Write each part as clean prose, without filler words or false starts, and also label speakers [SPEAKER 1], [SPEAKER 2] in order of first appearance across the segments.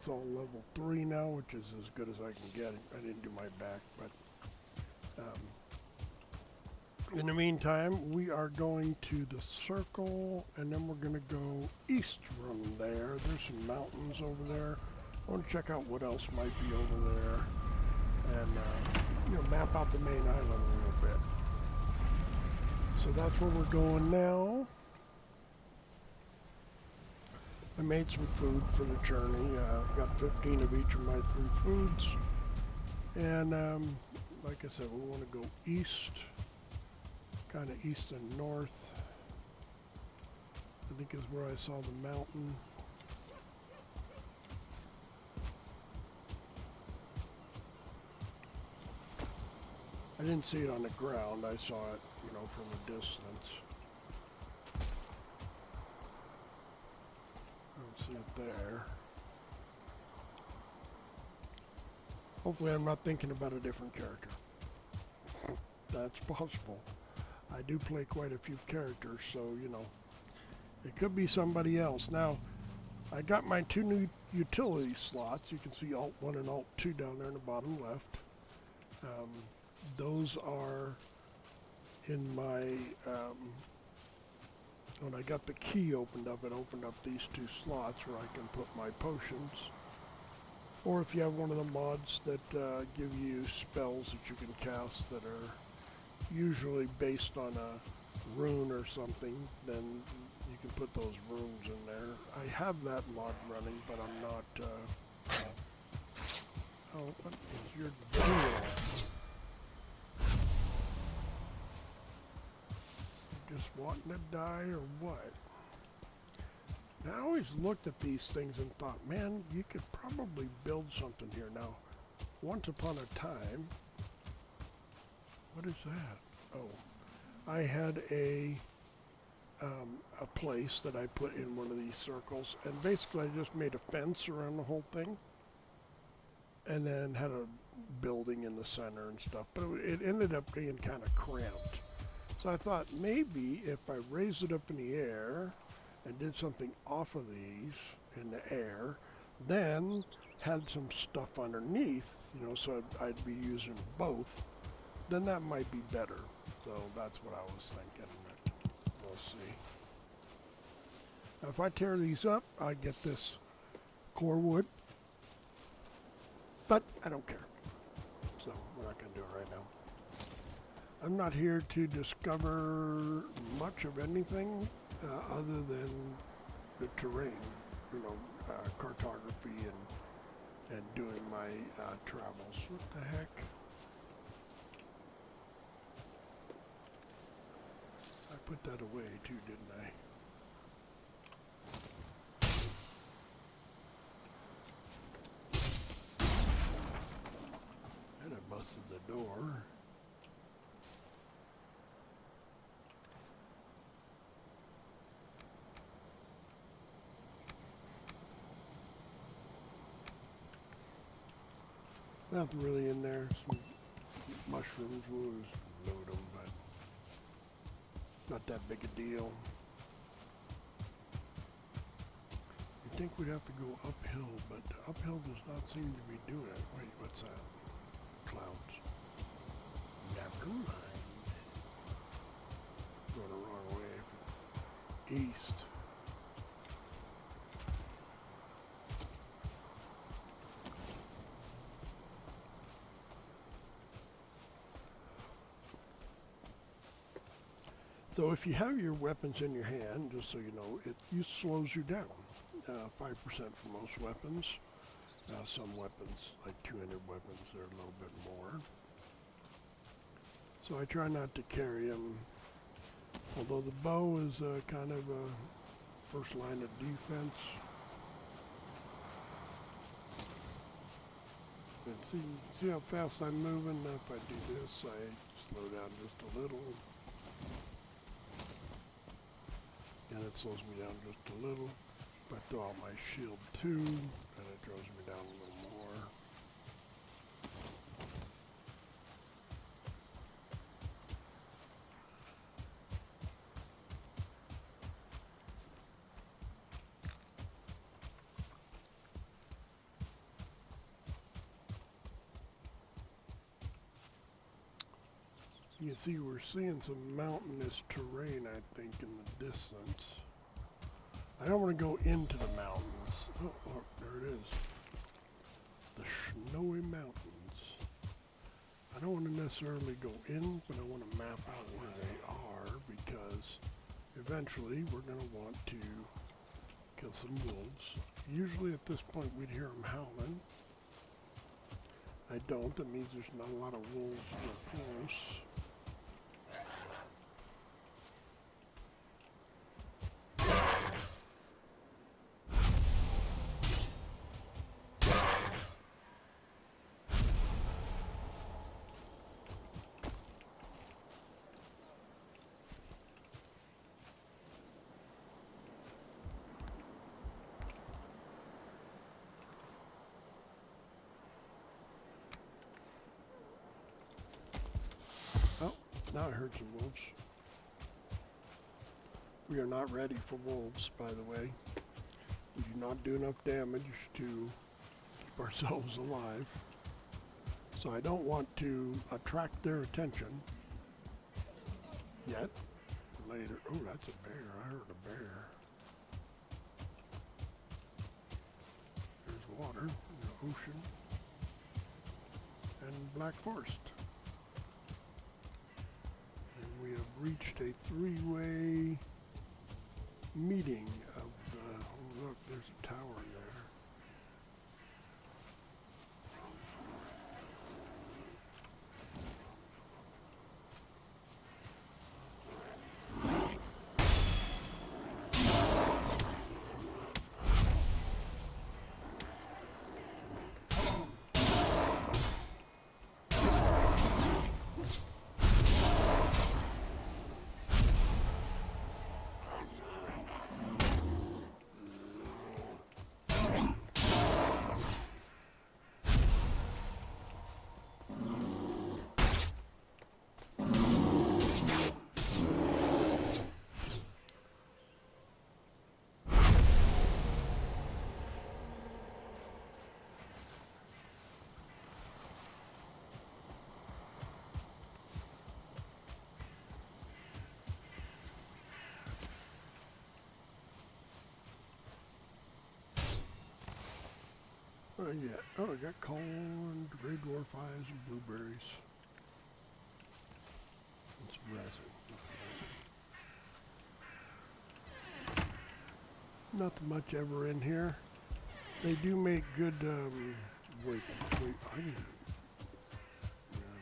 [SPEAKER 1] It's all level 3 now, which is as good as I can get. I didn't do my back, but in the meantime, we are going to the circle, and then we're going to go east from there. There's some mountains over there. I want to check out what else might be over there, and map out the main island a little bit. So that's where we're going now. I made some food for the journey. Got 15 of each of my 3 foods, and like I said, we want to go east. Kind of east and north, I think is where I saw the mountain. I didn't see it on the ground, I saw it, from a distance. I don't see it there. Hopefully I'm not thinking about a different character. That's possible. I do play quite a few characters, so, it could be somebody else. Now, I got my 2 new utility slots. You can see Alt 1 and Alt 2 down there in the bottom left. Those are in my, when I got the key opened up, it opened up these 2 slots where I can put my potions. Or if you have one of the mods that give you spells that you can cast that are usually based on a rune or something, then you can put those runes in there. I have that mod running, but I'm not... Oh, what is your deal? You just wanting to die or what? Now, I always looked at these things and thought, man, you could probably build something here. Now, once upon a time... What is that? Oh, I had a place that I put in one of these circles, and basically I just made a fence around the whole thing, and then had a building in the center and stuff. But it ended up being kind of cramped. So I thought maybe if I raised it up in the air and did something off of these in the air, then had some stuff underneath, so I'd be using both, then that might be better. So that's what I was thinking. We'll see. Now if I tear these up, I get this core wood, but I don't care. So we're not going to do it right now. I'm not here to discover much of anything other than the terrain, cartography and doing my travels. What the heck? I put that away too, didn't I? And I busted the door. Nothing really in there. Some mushrooms, we'll just load them, but not that big a deal. You'd think we'd have to go uphill, but uphill does not seem to be doing it. Wait, what's that? Clouds. Never mind. Going the wrong way. East. So if you have your weapons in your hand, just so you know, it slows you down. 5% for most weapons. Some weapons, like 200 weapons, they're a little bit more. So I try not to carry them. Although the bow is kind of a first line of defense. And see how fast I'm moving? If I do this, I slow down just a little. And it slows me down just a little. If I throw out my shield too, then it throws me down a little more. You can see we're seeing some mountainous terrain, I think, in the distance. I don't want to go into the mountains. Oh, look, there it is. The snowy mountains. I don't want to necessarily go in, but I want to map out where they are because eventually we're going to want to kill some wolves. Usually at this point we'd hear them howling. I don't. That means there's not a lot of wolves real close. Oh, now I heard some wolves. We are not ready for wolves, by the way. We do not do enough damage to keep ourselves alive. So I don't want to attract their attention yet. Later. Oh, that's a bear. I heard a bear. There's water in the ocean and black forest. We have reached a three-way meeting of the, oh look, there's a tower there. Yeah. Oh, I got corn, gray dwarf eyes, and blueberries. And some resin. Nothing much ever in here. They do make good, wait, I didn't.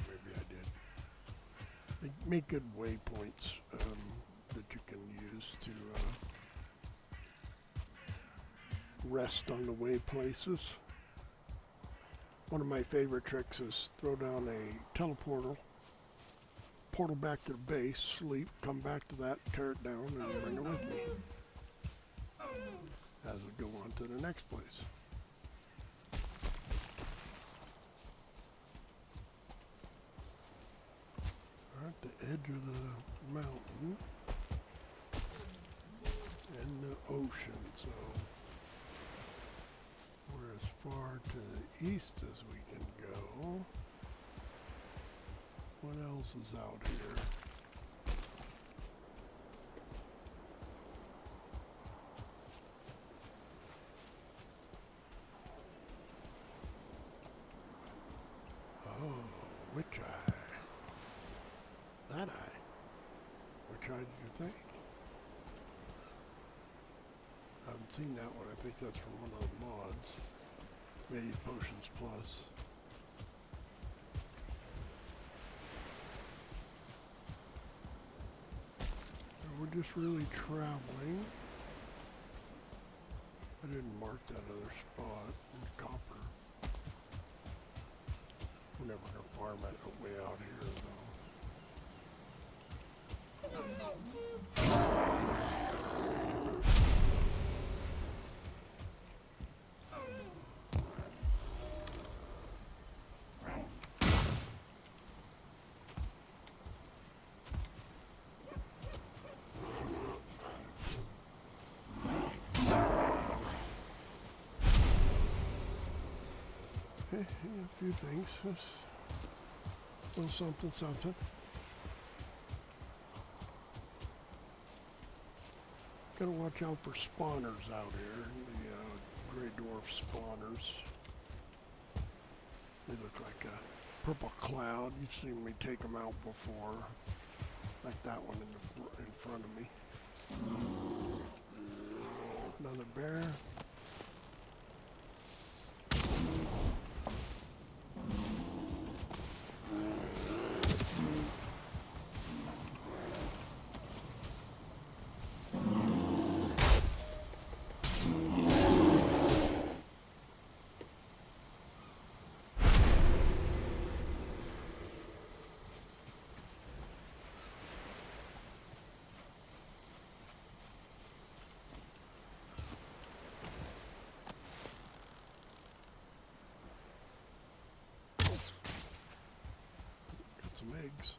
[SPEAKER 1] Maybe I did. They make good waypoints that you can use to rest on the way places. One of my favorite tricks is throw down a teleportal, portal back to the base, sleep, come back to that, tear it down, and bring it with me as we go on to the next place. We're at the edge of the mountain and the ocean, so we're as far to the east as we can go. What else is out here? Oh, which eye? That eye. Which eye did you think? I haven't seen that one. I think that's from one of the mods. Maybe Potions Plus. We're just really traveling. I didn't mark that other spot in copper. We're never going to farm it way out here, a few things. Just a little something, something. Gotta watch out for spawners out here. The gray dwarf spawners. They look like a purple cloud. You've seen me take them out before. Like that one in front of me. Another bear. Some eggs.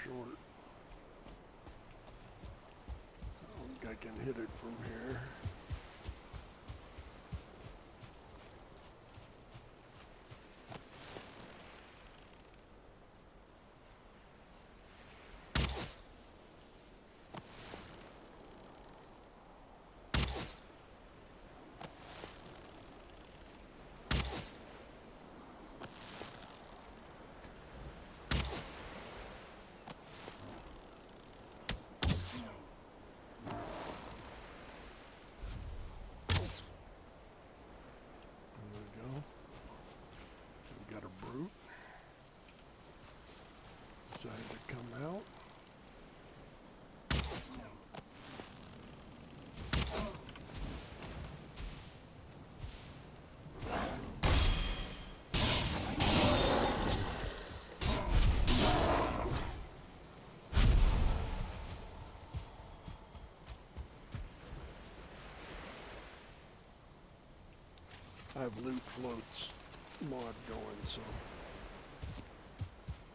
[SPEAKER 1] Short. I don't think I can hit it from here. Decided to come out. I have loot floats mod going, so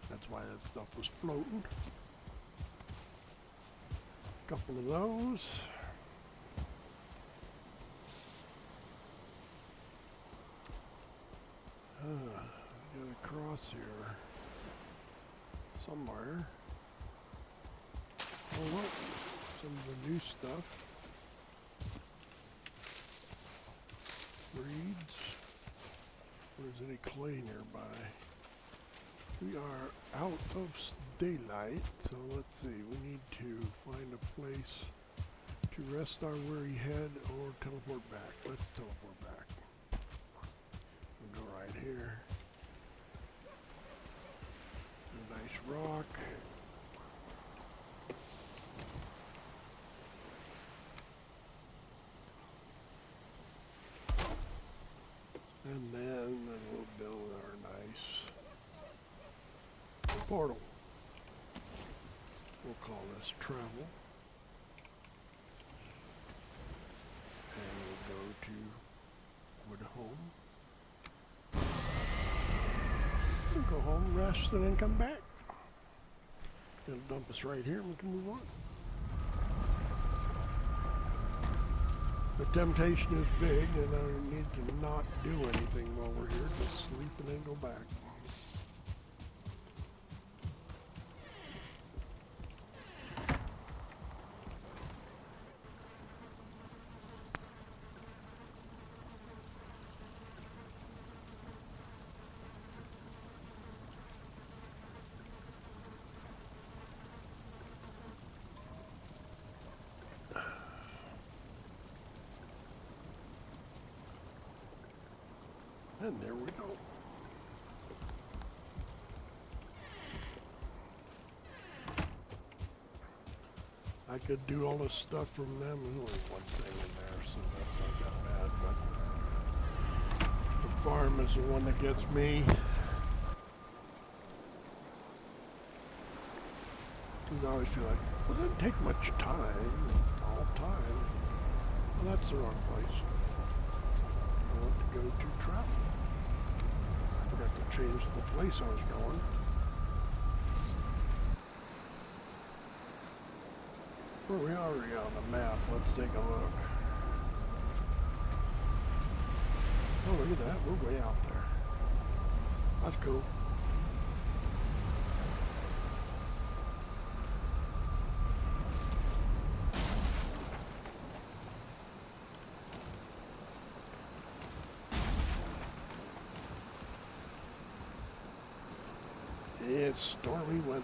[SPEAKER 1] that's why that stuff was floating. Couple of those. Got a cross here somewhere. Oh look, some of the new stuff. Breeds. There's any clay nearby. We are out of daylight, so let's see. We need to find a place to rest our weary head or teleport back. Let's teleport back. We'll go right here. A nice rock. And then we'll build our nice portal. We'll call this travel. And we'll go to Wood Home. We'll go home, rest, and then come back. It'll dump us right here and we can move on. The temptation is big, and I need to not do anything while we're here. Just sleep and then go back. And there we go. I could do all this stuff from them. There's only one thing in there, so that's not that bad. But the farm is the one that gets me. You always feel like, well, it doesn't take much time, all time. Well, that's the wrong place. I want to go to travel. I forgot to change the place I was going. Well, we are already on the map. Let's take a look. Oh, look at that. We're way out there. That's cool. It's stormy weather.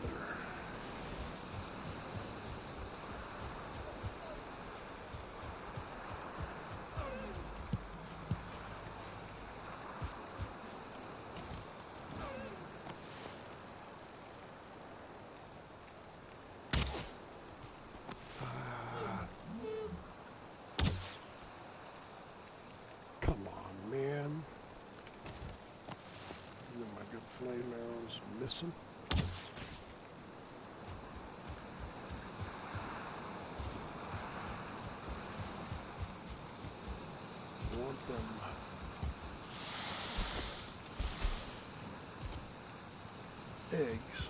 [SPEAKER 1] Come on, man. My good flame arrows missing. Want them. Eggs.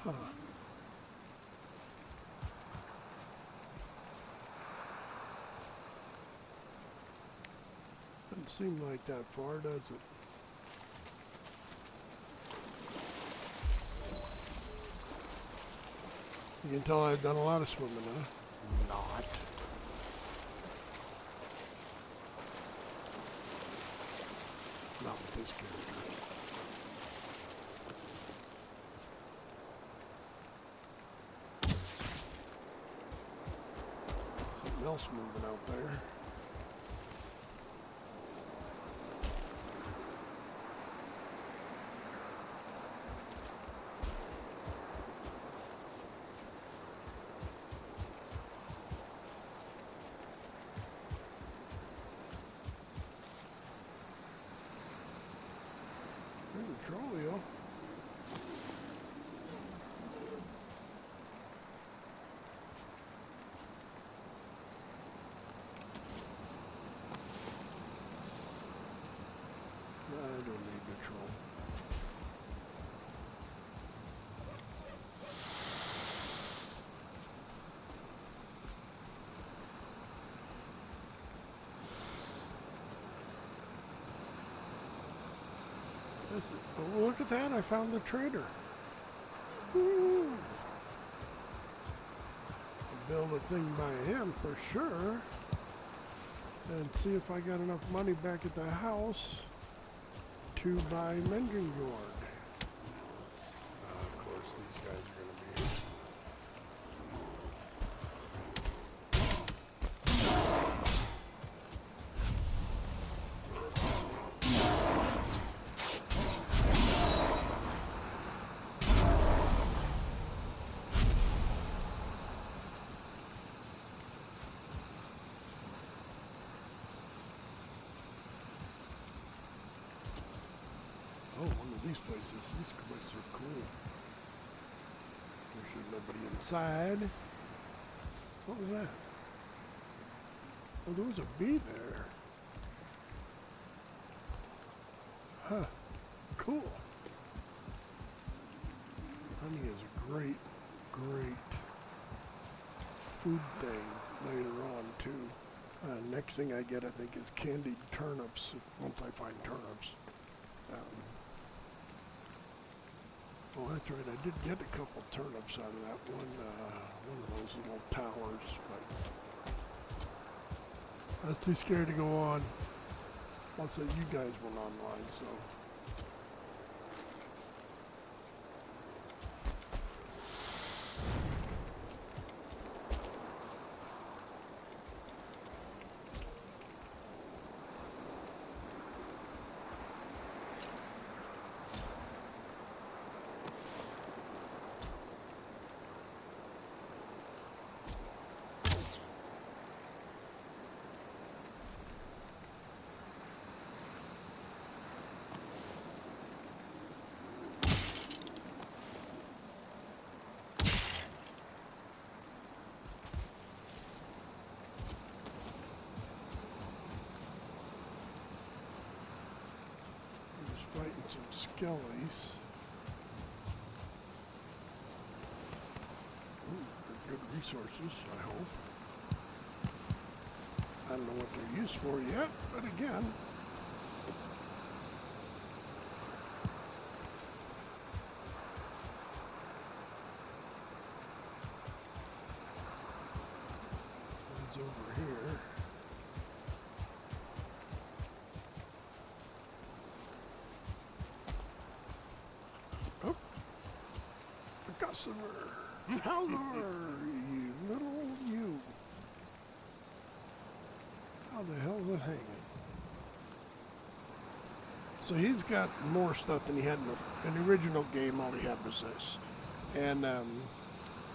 [SPEAKER 1] Huh. Doesn't seem like that far, does it? You can tell I've done a lot of swimming, huh? Not. Not with this character. Something else moving out there. There's a troleo. I don't need the troll. Oh, look at that, I found the trader. Woo. Build a thing by him for sure. And see if I got enough money back at the house to buy mending gourd. Of course, these guys are going to be here. Oh, one of these places. These places are cool. There's nobody inside. What was that? Oh, there was a bee there. Huh. Cool. Honey is a great, great food thing later on, too. Next thing I get, I think, is candied turnips, once I find turnips. Oh, that's right. I did get a couple turnips out of that one of those little towers, but I was too scared to go on. Also, you guys went online, so. skellies. Ooh, they're good resources, I hope. I don't know what they're used for yet, but again, it's over here. Oh, a customer. Hello, you little you. How the hell is it hanging? So he's got more stuff than he had in the original game. All he had was this. And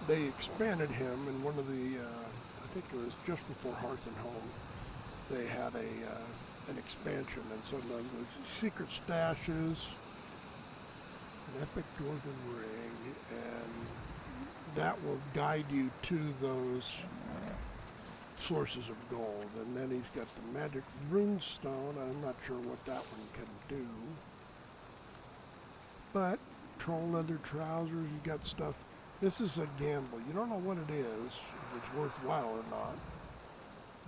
[SPEAKER 1] they expanded him in one of the, I think it was just before Hearth and Home, they had an expansion. And so there's secret stashes, an epic dwarven ring, and that will guide you to those sources of gold. And then he's got the magic rune stone. I'm not sure what that one can do. But troll leather trousers, you got stuff. This is a gamble. You don't know what it is, if it's worthwhile or not.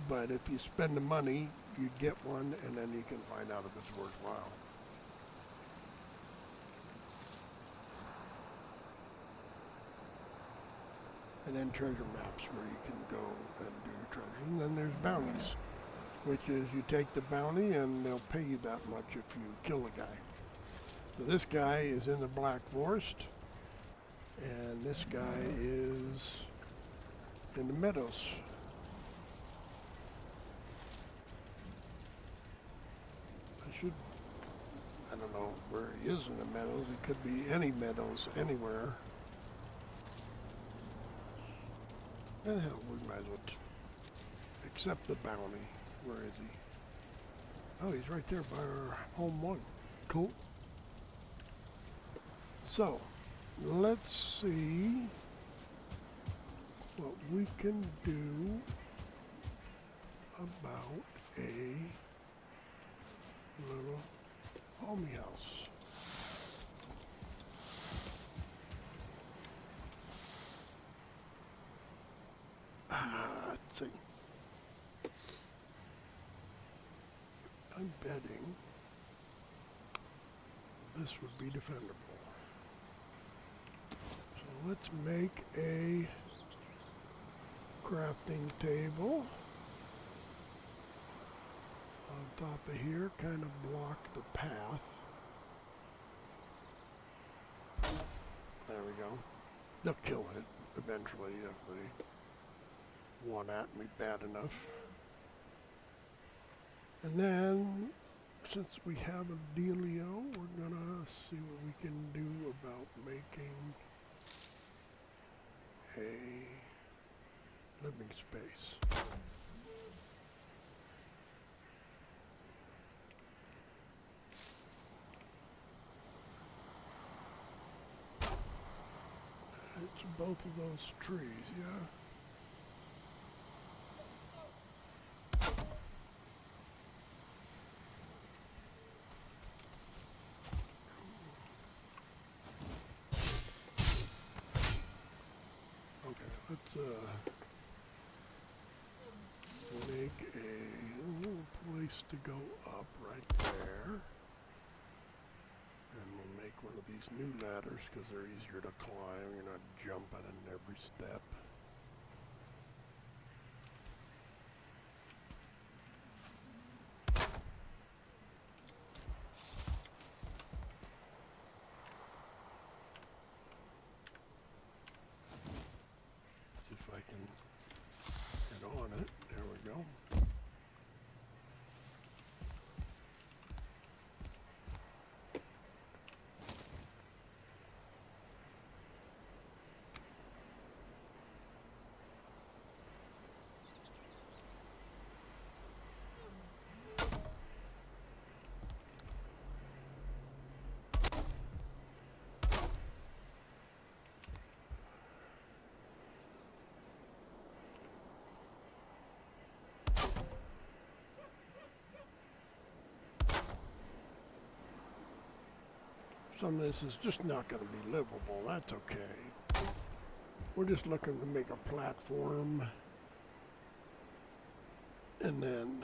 [SPEAKER 1] But if you spend the money, you get one, and then you can find out if it's worthwhile. And then treasure maps where you can go and do your treasure. And then there's bounties, which is you take the bounty and they'll pay you that much if you kill a guy. So this guy is in the Black Forest, and this guy is in the meadows. I don't know where he is in the meadows. It could be any meadows, anywhere. And hell, we might as well accept the bounty. Where is he? Oh, he's right there by our home one. Cool. So, let's see what we can do about a little homey house. Let's see. I'm betting this would be defendable. So let's make a crafting table on top of here, kind of block the path. There we go. They'll kill it eventually if they want at me bad enough. And then, since we have a dealio, we're gonna see what we can do about making a living space. It's both of those trees, yeah. Let's make a little place to go up right there. And we'll make one of these new ladders because they're easier to climb. You're not jumping in every step. If I can get on it, there we go. Some of this is just not going to be livable. That's okay. We're just looking to make a platform. And then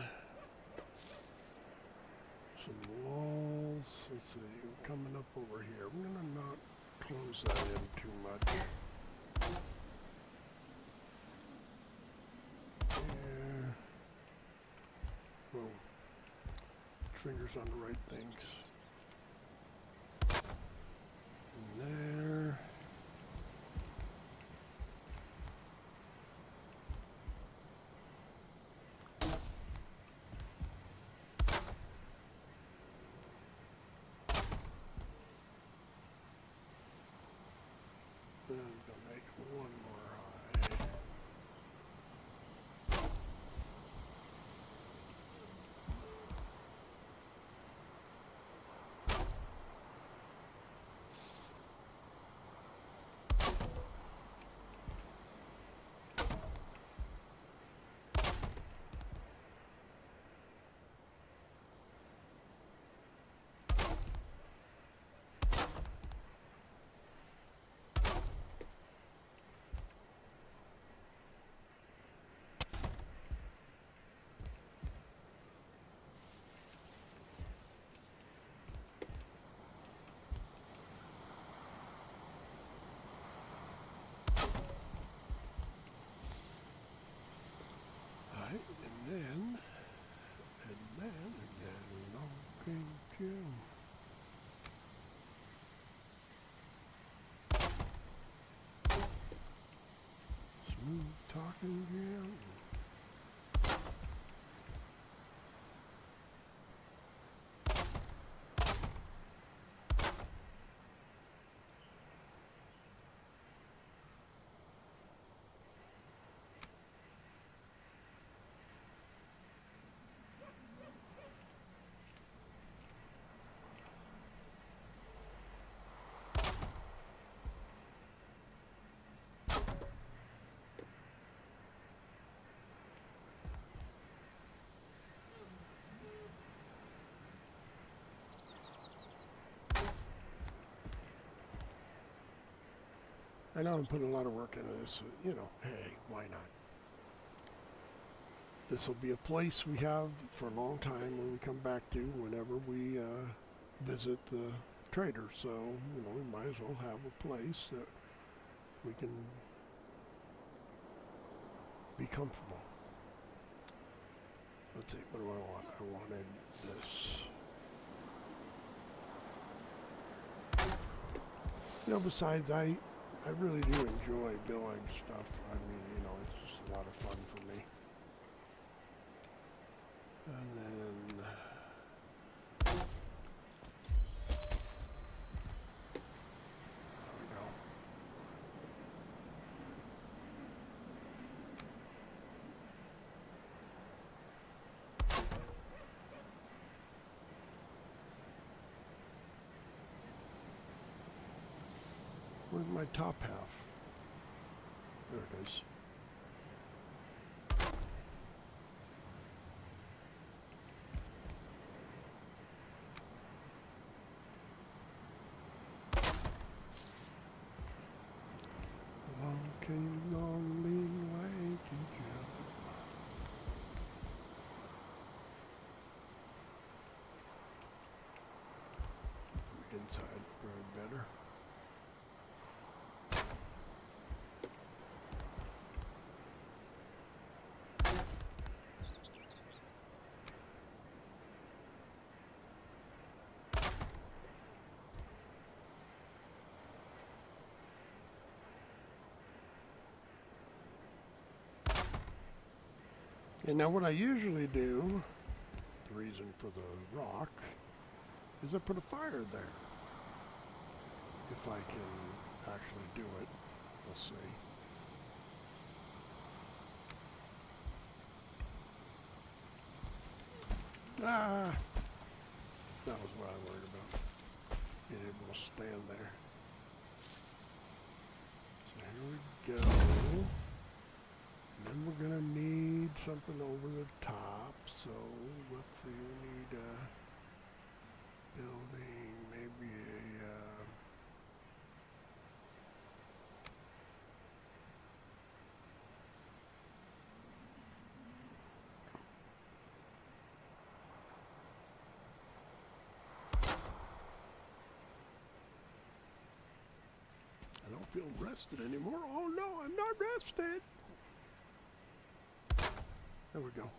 [SPEAKER 1] some walls. Let's see, coming up over here. I'm going to not close that in too much. There. Whoa. Fingers on the right things. And there. I'm going to make one more high. And then, okay, Jim. Smooth talking, Jim. I know I'm putting a lot of work into this, so, you know, hey, why not? This will be a place we have for a long time where we come back to whenever we visit the trader. So, you know, we might as well have a place that we can be comfortable. Let's see, what do I want? I wanted this. You know, besides, I really do enjoy building stuff. I mean, you know, it's just a lot of fun for me. And then there we go. Where's my top half? There it is. Along came long, lean, lanky Joe. From the inside, very better. And now what I usually do, the reason for the rock, is I put a fire there. If I can actually do it. We'll see. Ah! That was what I worried about. Being able to stand there. So here we go. And then we're going to need something over the top. So let's see, we need a building, maybe a rested anymore. Oh no, I'm not rested. There we go.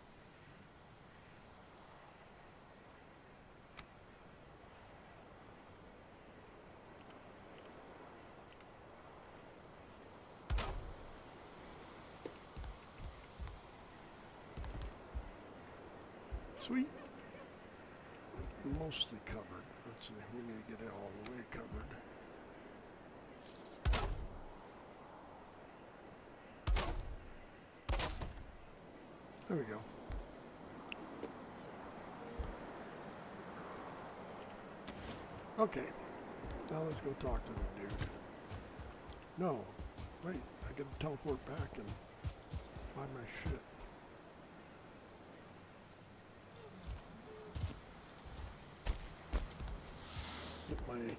[SPEAKER 1] Sweet. Mostly covered. Let's see, we need to get it all the way covered. There we go. Okay, now let's go talk to the dude. No, wait, I gotta teleport back and buy my shit. Get my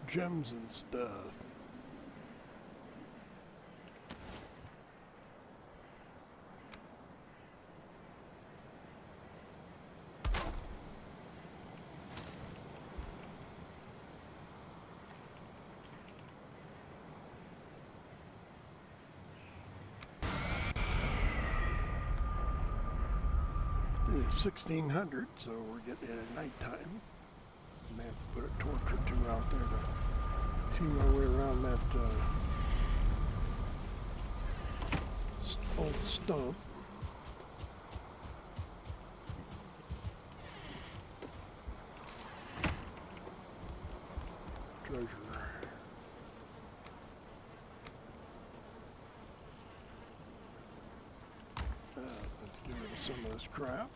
[SPEAKER 1] gems and stuff. It's 1600, so we're getting in at nighttime. I may have to put a torch or two out there to see my way around that old stump. Treasure. Let's get rid of some of this crap.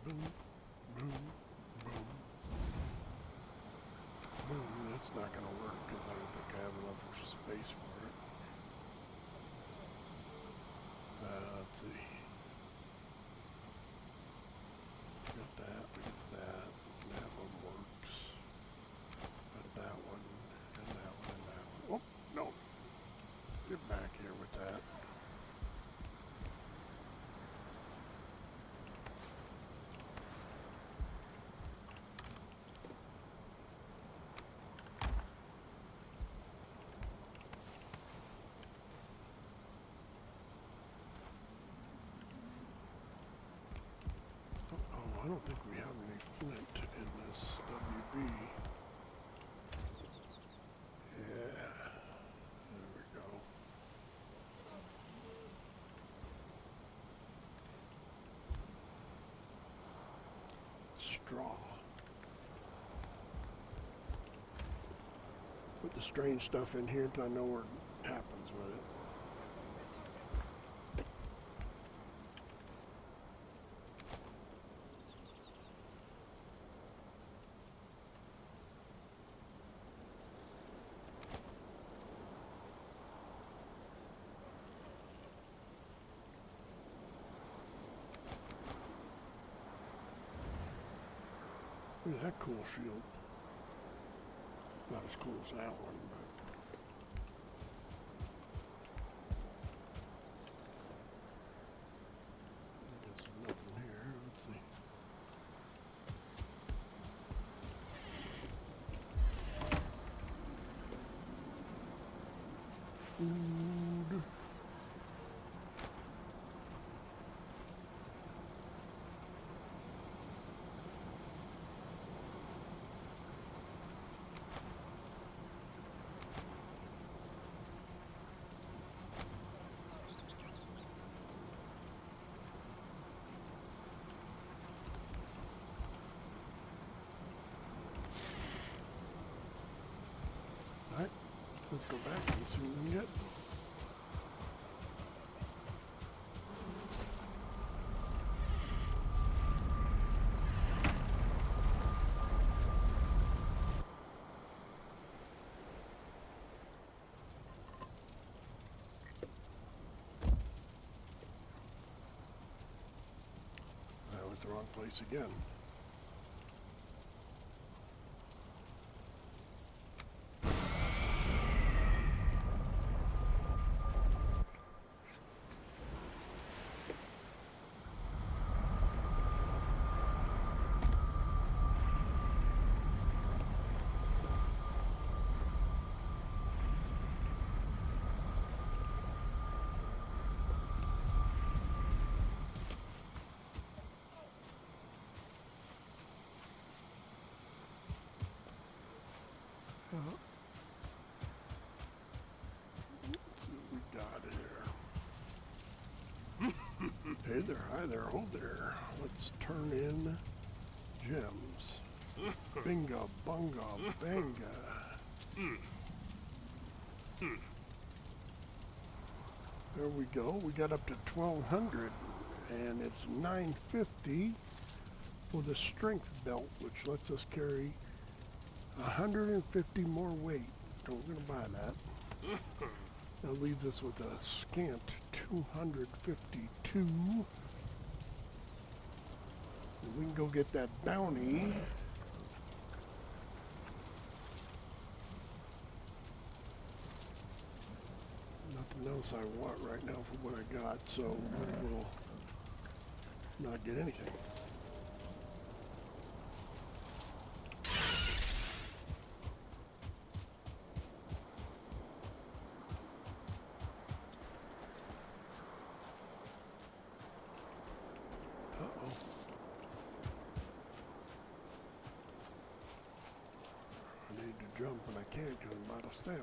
[SPEAKER 1] Boom, boom, boom. Boom. That's not going to work because I don't think I have enough space for it. Let's see. Got that, we got that. That one works. Got that one, and that one, and that one. Oh, no. Get back here with that. I don't think we have any flint in this WB. Yeah, there we go. Straw. Put the strange stuff in here until I know what happens with it. Look at that cool shield. Not as cool as that one, but... There's nothing here. Let's see. Food. Alright, let's go back and see what we can get. I went the wrong place again. hi there, hold there. Let's turn in gems. Binga, bunga, banga. There we go. We got up to 1200 and it's 950 for the strength belt, which lets us carry 150 more weight. So we're going to buy that. That leaves us with a scant 252. And we can go get that bounty. Nothing else I want right now for what I got, so we will not get anything. Uh-oh. I need to jump, but I can't because I'm out of stamina.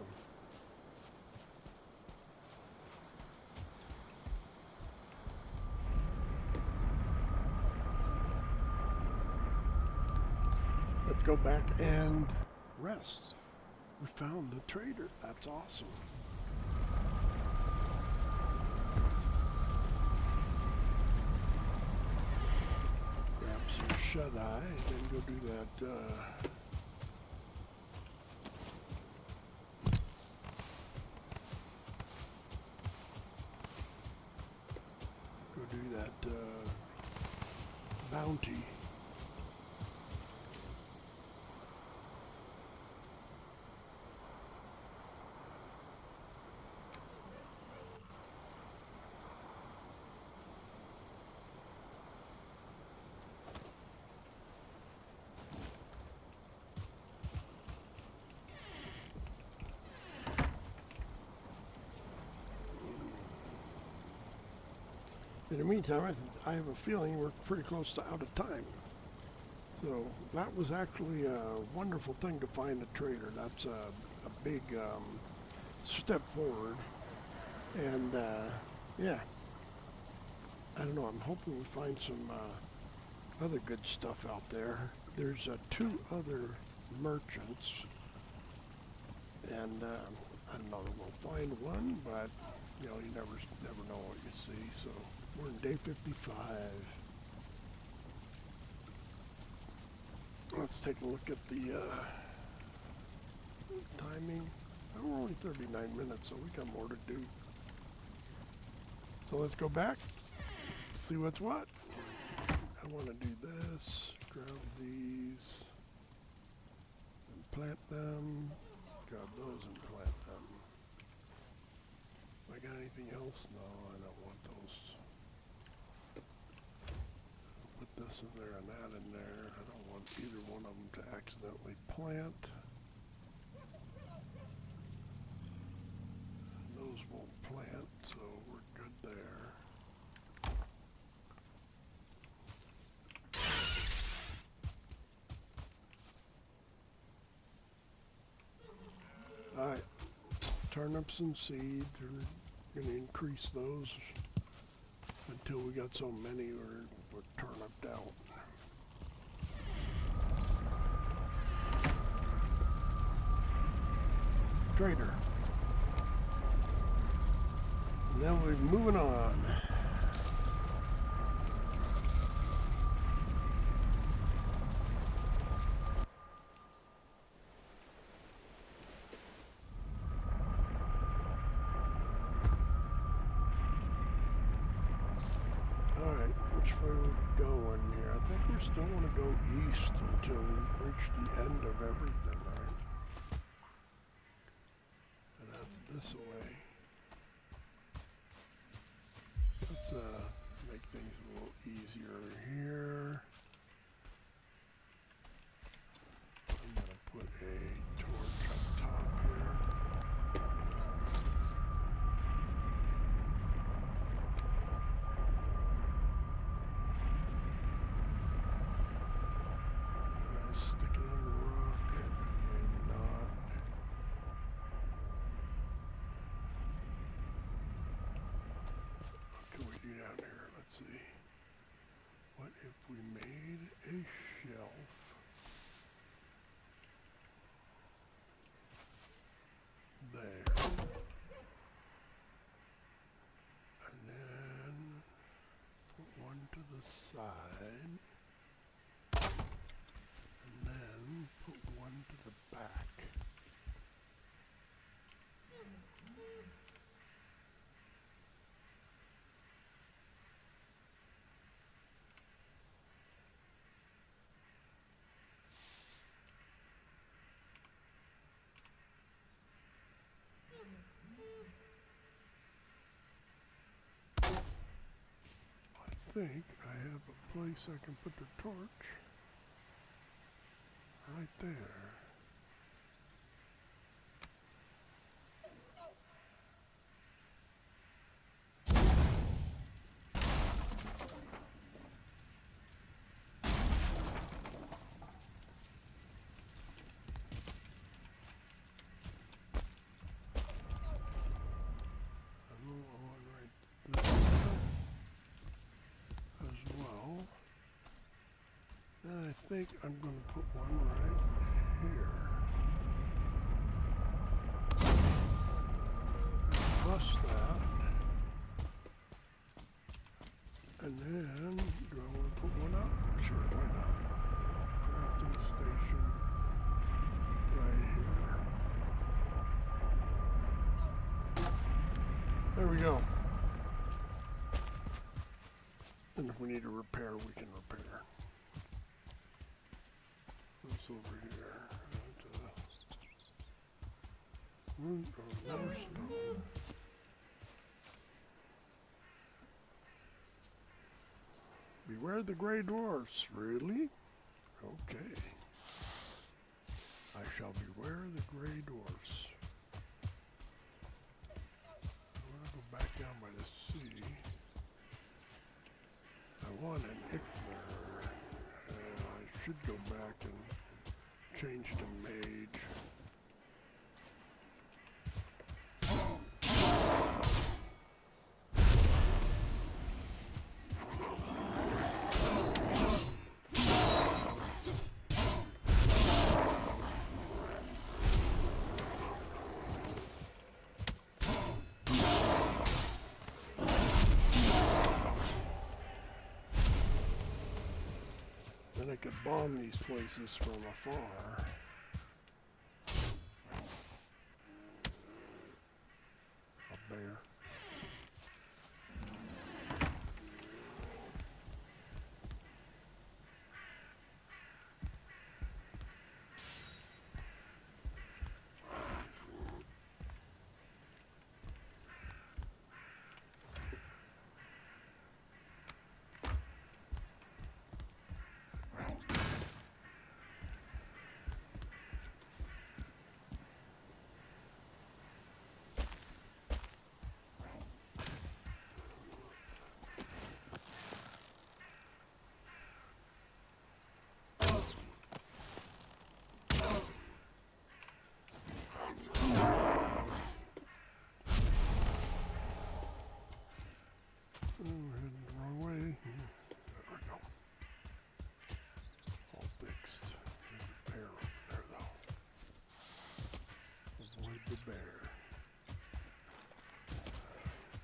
[SPEAKER 1] Let's go back and rest. We found the trader. That's awesome. Grab some shut-eye and then go do that. Go do that bounty. In the meantime, I have a feeling we're pretty close to out of time. So that was actually a wonderful thing to find a trader. That's a big step forward. And yeah, I don't know, I'm hoping we find some other good stuff out there. There's 2 other merchants. And I don't know that we'll find one, but you know, you never know what you see. So we're in day 55. Let's take a look at the timing. We're only 39 minutes, so we got more to do. So let's go back, see what's what. I want to do this, grab these, and plant them. Grab those and plant them. I got anything else? No, I don't want those. I'll put this in there and that in there. I don't want either one of them to accidentally plant. And those won't plant, so we're good there. Alright, turnips and seeds, we're going to increase those until we got so many we're turniped out. Trader. And then we're moving on. Which way we're going here? I think we still want to go east until we reach the end of everything, right? And that's this way. Let's make things a little easier here. I'm going to put a torch up top here. Stick it on the rock, maybe not. What can we do down here? Let's see. think I have a place I can put the torch right there. I think I'm going to put one right here. Plus that. And then, do I want to put one up? Sure, why not? Crafting station right here. There we go. And if we need to repair, we can repair. What's over here? Root of more stone. Beware the gray dwarfs, really? Okay. I shall beware the gray dwarfs. I want to go back down by the sea. I want an Ichthyer. I should go back and change to mage. Then I could bomb these places from afar. A bear. Oh, we're heading the wrong way. There we go. All fixed. There's a bear over there, though. Avoid the bear.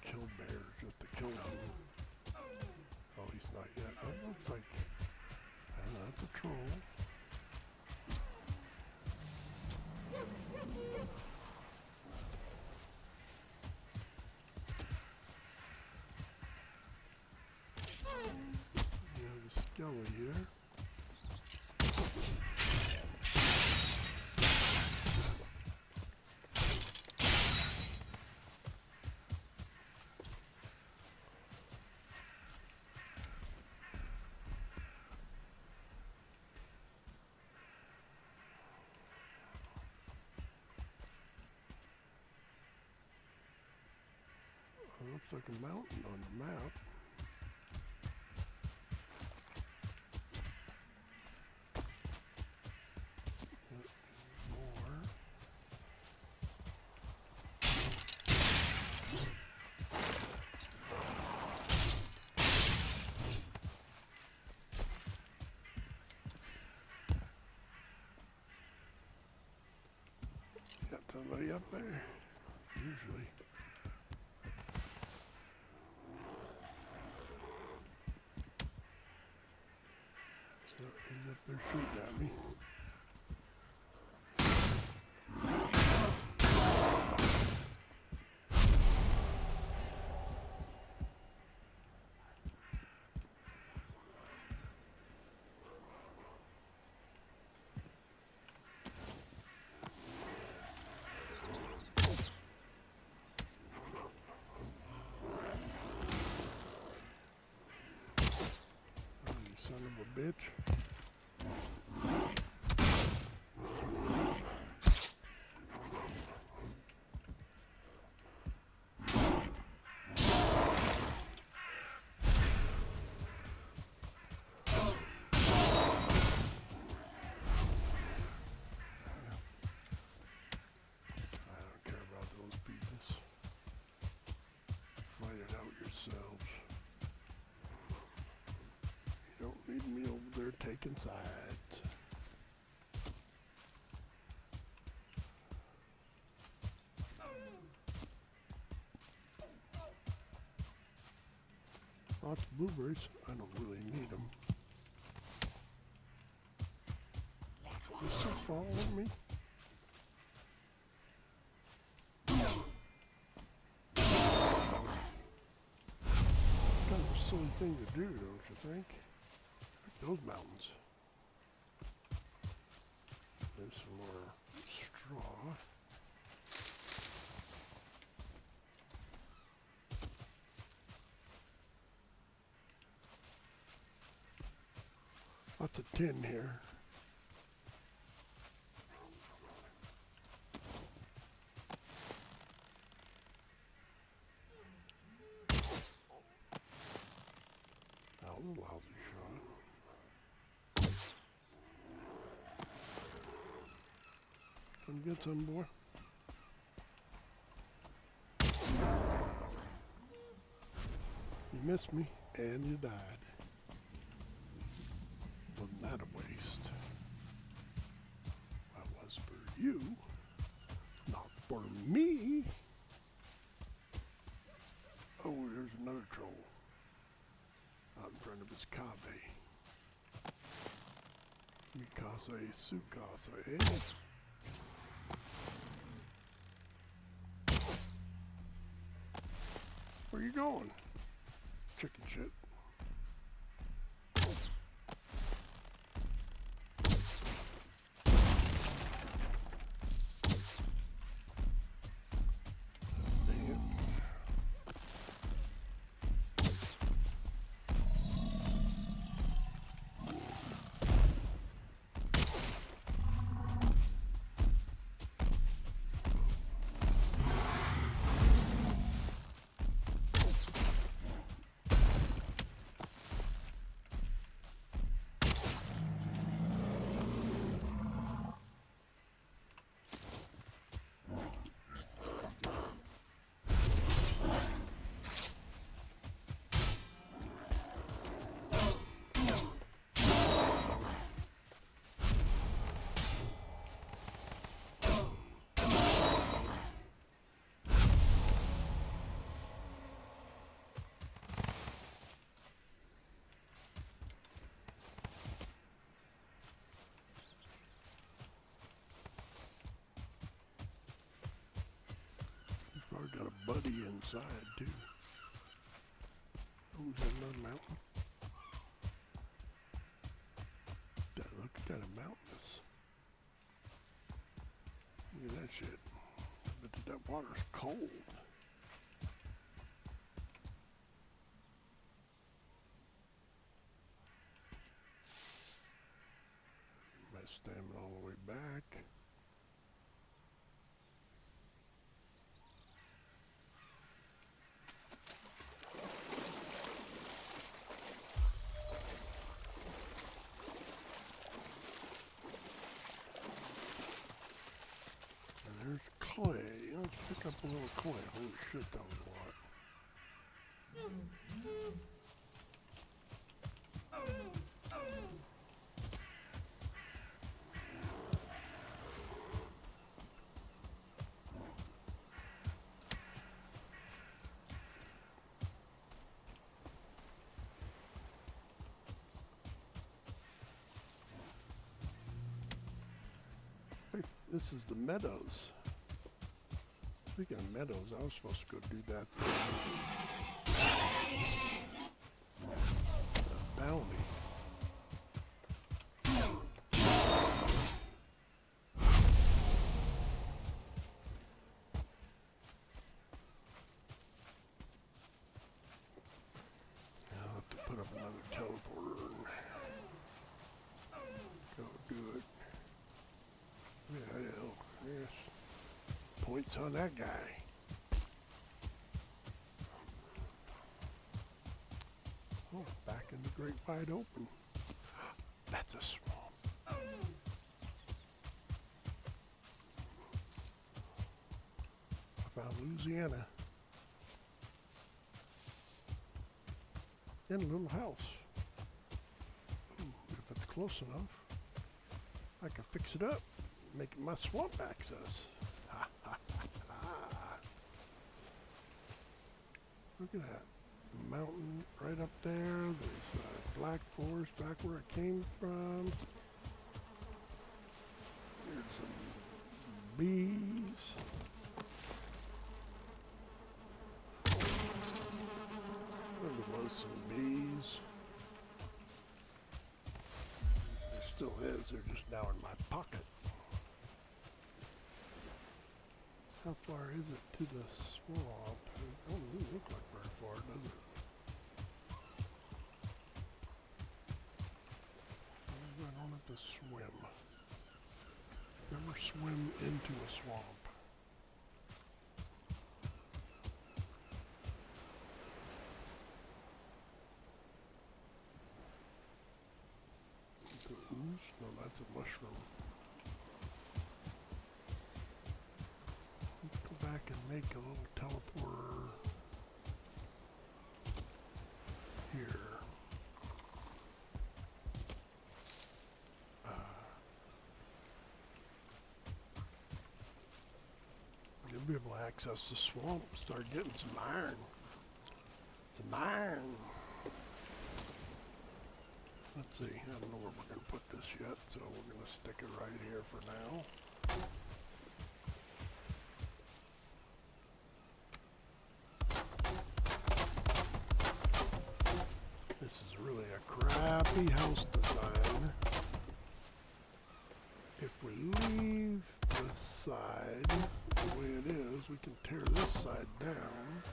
[SPEAKER 1] Kill bears just to kill them. Oh, he's not yet. That looks like... I don't know, that's a troll. Skelly here. Looks like a mountain on the map. Got somebody up there, usually. So he's up there shooting at me. bitch. Need me over there taking sides. Lots of blueberries. I don't really need them. You still following me? Kind of a silly thing to do, don't you think? Those mountains. There's some more straw. Lots of tin here. That was a lousy shot. Come get some, boy. You missed me, and you died. Wasn't that a waste? That was for you, not for me. Oh, there's another troll. Out in front of his cave. Mikasa, Sukasa, eh? Where you going? Chicken shit. Dang it. Probably got a buddy inside too. Oh, is that another mountain? That looks kind of mountainous. Look at that shit. But that water's cold. My stamina all the way back. There's clay. Let's pick up a little clay. Holy shit, that was a lot. Hey, this is the meadows. Speaking of meadows, I was supposed to go do that bounty. I'll have to put up another teleporter. points on that guy. Oh, back in the great wide open. That's a swamp. I found Louisiana. And a little house. Ooh, if it's close enough, I can fix it up, make it my swamp access. Ha ha ha ha. Look at that. Mountain right up there. There's black forest back where it came from. There's some bees. There was some bees. There still is. They're just now in my pocket. How far is it to the swamp? It doesn't look like very far, does it? I don't have to swim. Never swim into a swamp. The ooze? No, that's a mushroom. Let's go back and make a little teleporter here. You'll be able to access the swamp, start getting some iron. Some iron. Let's see, I don't know where we're going to put this yet, so we're going to stick it right here for now. This is really a crappy house design. If we leave this side the way it is, we can tear this side down.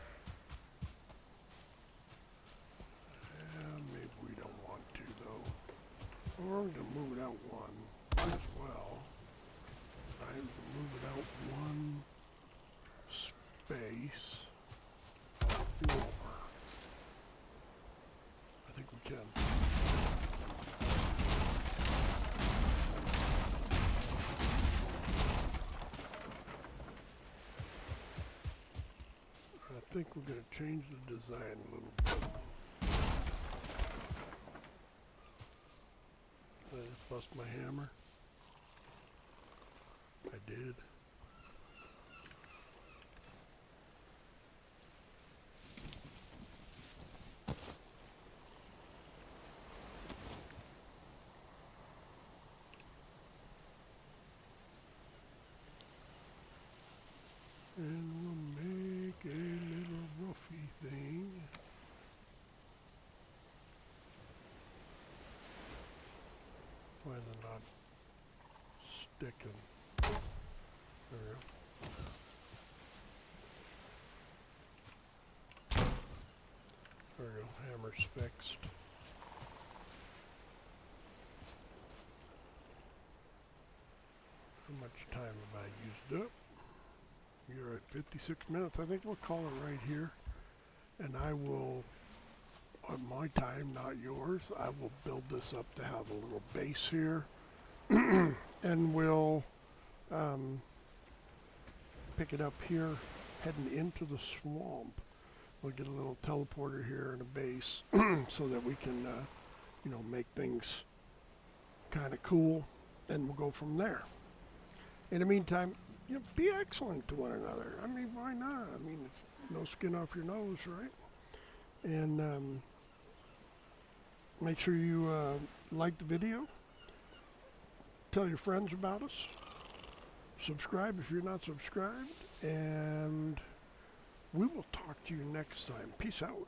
[SPEAKER 1] And maybe we don't want to though. Or we're going to move it out one as well. I'm going to move it out one space on the floor. I think we can. I think we're going to change the design a little bit. Did I just bust my hammer? I did. And we'll make a little roofy thing. Why is it not sticking? There we go. There we go, hammer's fixed. How much time have I used up? You're at 56 minutes. I think we'll call it right here. And I will, on my time, not yours, I will build this up to have a little base here. And we'll pick it up here, heading into the swamp. We'll get a little teleporter here and a base so that we can, make things kind of cool. And we'll go from there. In the meantime, be excellent to one another. I mean, why not? I mean, it's no skin off your nose, right? And make sure you like the video. Tell your friends about us. Subscribe if you're not subscribed. And we will talk to you next time. Peace out.